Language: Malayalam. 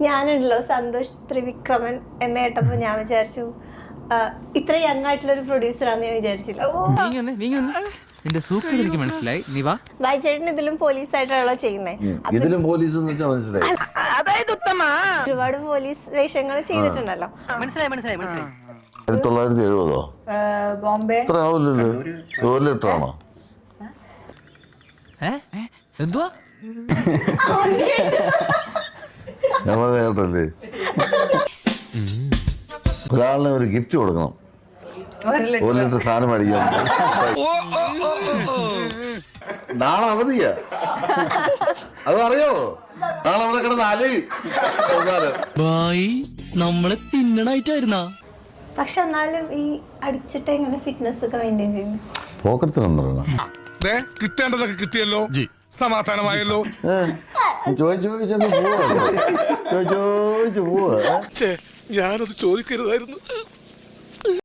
ഞാനുണ്ടല്ലോ സന്തോഷ് ത്രിവിക്രമൻ എന്ന് കേട്ടപ്പോൾ ഞാൻ വിചാരിച്ചു ഇത്ര യങ് ആയിട്ടുള്ള ഒരു പ്രൊഡ്യൂസറാന്ന് ഞാൻ വിചാരിച്ചില്ല. വായിച്ചേട്ടൻ ഇതിലും പോലീസായിട്ടാണല്ലോ ചെയ്യുന്നത്. ഒരുപാട് പോലീസ് വേഷങ്ങൾ ചെയ്തിട്ടുണ്ടല്ലോ. ബോംബെ എന്തുവാ ഒരാളിന് ഒരു ഗിഫ്റ്റ് കൊടുക്കണം, 1 ലിറ്റർ സാധനം മേടിക്കാൻ. നാളെ അവധിയാ, അത് അറിയാമോ? നാളെ അവിടെ കിടന്ന് അലയും. നമ്മളെ തിന്നണായിട്ടായിരുന്നാ. പക്ഷെ എന്നാലും ഈ അടിച്ചിട്ട് എങ്ങനെ ഫിറ്റ്നസ് ഒക്കെ മെയിൻറ്റെയിൻ ചെയ്യുന്നു? പോക്കറ്റിലുണ്ടോ? കിട്ടേണ്ടതൊക്കെ കിട്ടിയല്ലോ, സമാധാനമായല്ലോ. ചോദിച്ചു പോവാ. ഞാനത് ചോദിക്കരുതായിരുന്നു.